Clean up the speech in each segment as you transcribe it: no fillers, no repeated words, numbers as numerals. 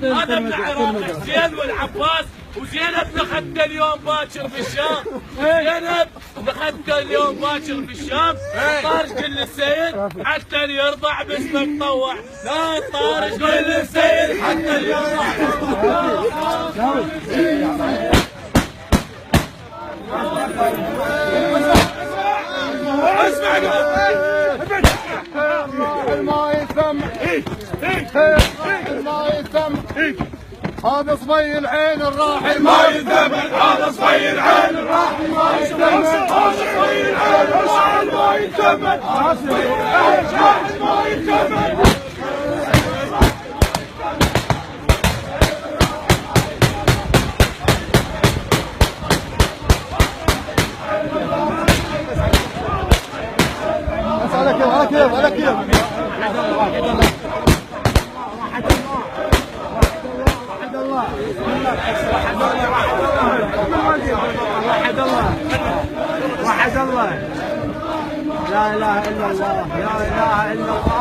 هذا ابن عراق حسين والعباس وزينب لخدته اليوم باكر بالشام. زينب لخدته اليوم باكر بالشام. طارج كل السيد حتى اللي يرضع باسمك طوع. لا طارج كل السيد حتى اللي يرضع ما يسمع ما يسمع هذا صبي العين الراحل ما يثمن. هذا صبي العين الراحل ما يثمن. هذا صبي العين الراحل ما يثمن. هذا صبي العين الراحل ما يثمن. على كيف وحد الله لا اله الا الله لا اله الا الله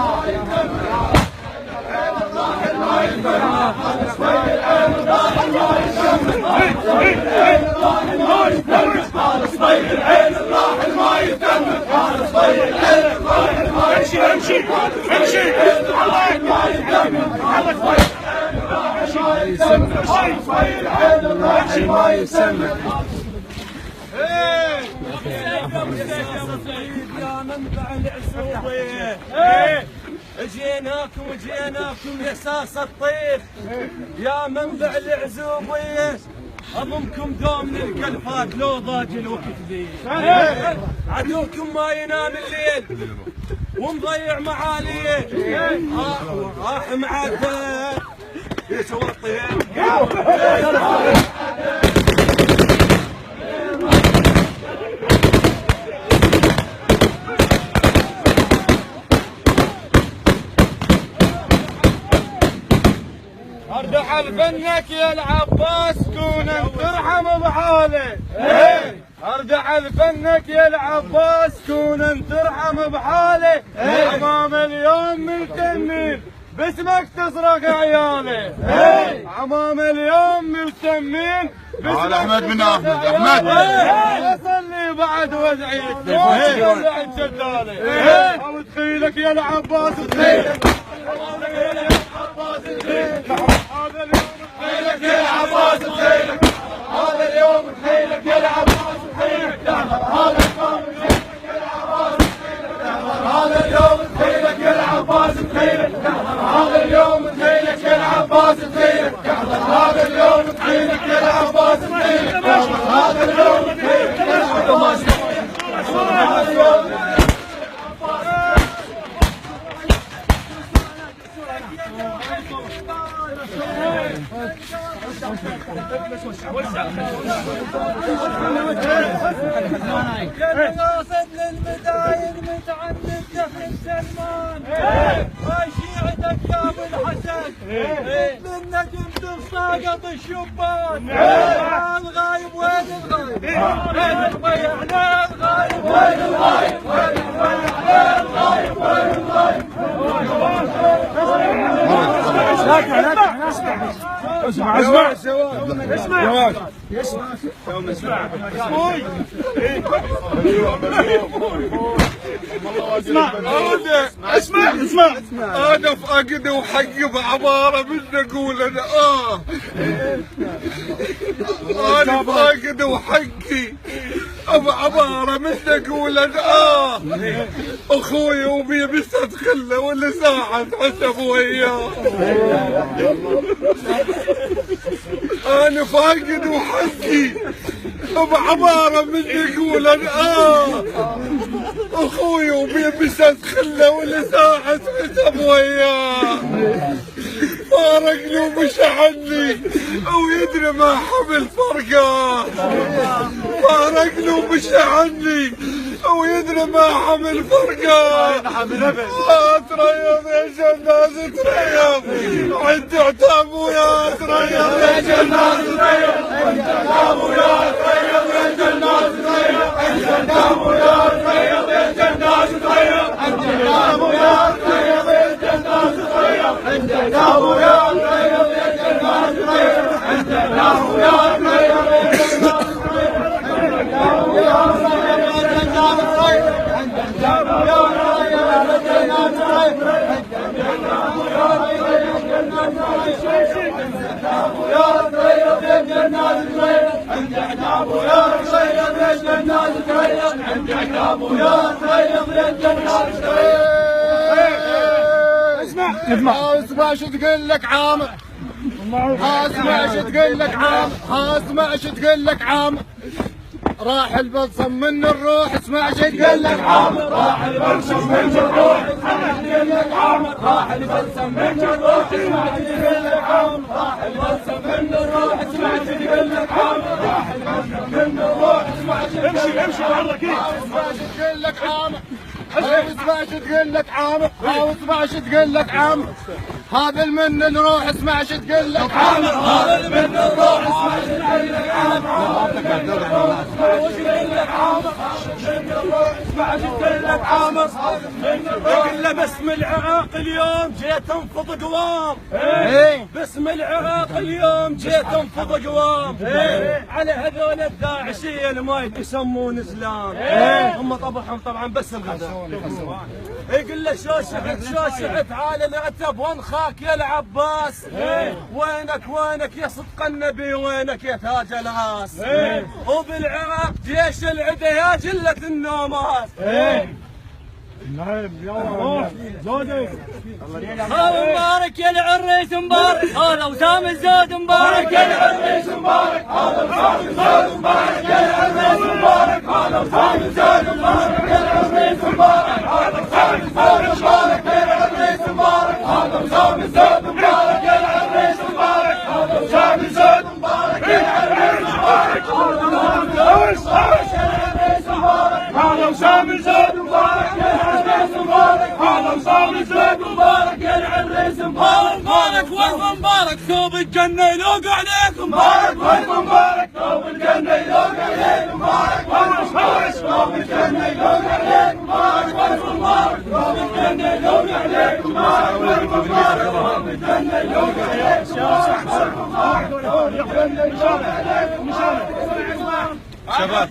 امشي ما يسمع يا منبع العزوبية جيناكم يا ساس الطير يا منبع العزوبية اضمكم دوم نلقى الفات لو ضاج الوقت ذي عدوكم ما ينام الليل ومضيع معاليه راح معدل يسوى الطير اردح الفنك يا العباس كون ترحم بحالي. اردح الفنك يا العباس كون ترحم بحالي. امام اليوم ملتمين باسمك تسرق عيالي. امام اليوم ملتمين باسمك احمد بن احمد اصلي بعد وادعيك بعد شدالي او تخيلك يا العباس تخيلك هذا اليوم تخيلك يا العباس تخيلك هذا اليوم تخيلك يا العباس تخيلك هذا اليوم تخيلك يا العباس تخيلك هذا اليوم تخيلك يا العباس تخيلك هذا اليوم تخيلك يا العباس واصل للمداين متعند دخل سلمان ما شيعتك يا ابو الحسن بالنجم تساقط الشبان الغايب وين الغايب وين الضيعنا الغايب وين الغايب وين الغايب وين الغايب اسمع اسمع اسمع اسمع انا فاقد وحقي بعباره بدي اقول انا انا فاقد وحقي بعباره بدي اقول انا اخوي وبي بيستدخله ولا ساعه حسب وياه انا فاقد وحقي بعباره بدي اقول انا اخوي وبي بيستدخله ولا ساعه حسب وياه فارقني ومشى عني ويدري ما حمل فرقه فارقني ومشى عني ويدري ما حمل فرقه تريض يا جناز تريض وانت عتاب يا تريض يا جناز تريض انت عتاب يا تريض يا جناز تريض انت عتاب يا تريض يا جناز تريض انت عتاب يا تريض يا جناز تريض انت عتاب يا تريض يا جناز تريض انت عتاب يا تريض يا جناز اسمع شو تقول لك عامر اسمع شو تقول لك عامر اسمع شو تقول لك عامر راح البلسم من الروح اسمع شو تقول لك عامر راح البلسم من الروح اسمع شو تقول لك عامر راح البلسم من الروح اسمع شو تقول لك عامر راح البلسم من الروح اسمع شو تقول لك عامر راح البلسم من الروح اسمع شو امشي والله كيف اسمع شو تقول لك عامر اسمع شو تقول لك عامر اسمع شو تقول لك عامر هذا المن الروح اسمع شو تقول لك عامر هذا المن الروح اسمع شو تقول لك عامر اسمع شو تقول لك عامر كله باسم العراق اليوم جيت انفض قوام باسم العراق اليوم جيت انفض قوام على هذول الداعشيه ما يسمون اسلام هم طبعهم طبعا بس الغداء يقول له شو شحت على العتب وانخاك يا العباس وينك يا صدق النبي وينك يا تاج الراس وبالعراق جيش العدا يا جلة النومات نعم يلا زودك مبارك يا العريس مبارك هذا وسام الزود مبارك يا العريس مبارك هذا وسام الزود مبارك يا العريس مبارك هذا وسام الزود مبارك يا العريس مبارك هذا وسام الزود مبارك يا العريس مبارك هذا وسام الزود مبارك يا العريس مبارك هذا وسام الزود مبارك يا العريس مبارك هذا وسام الزود مبارك يا العريس مبارك هذا وسام الزود مبارك يا العريس مبارك مبارك والف مبارك ثوب الجنه يلوق عليك مبارك والف مبارك ثوب الجنه يلوق عليك مبارك والف مبارك ثوب الجنه يلوق عليك مبارك والف مبارك ثوب الجنه يلوق عليك مبارك والف مبارك ثوب الجنه يلوق عليك شباب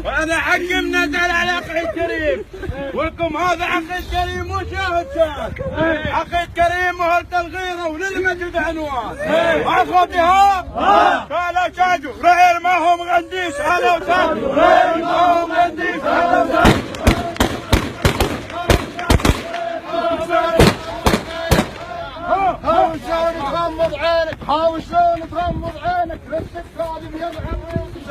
وانا حكم نزل على عقيد كريم ولكم هذا عقيد كريم وشاهد عقيد كريم وهل الغيره وللمجد عنوان اخوتها قالوا شاجوا رعيل ما هو مغنديس هلا وسهلا رعيل ما هو مغنديس هلا وسهلا حاول شلون تغمض عينك حاول شلون تغمض عينك للسكادي يا العريس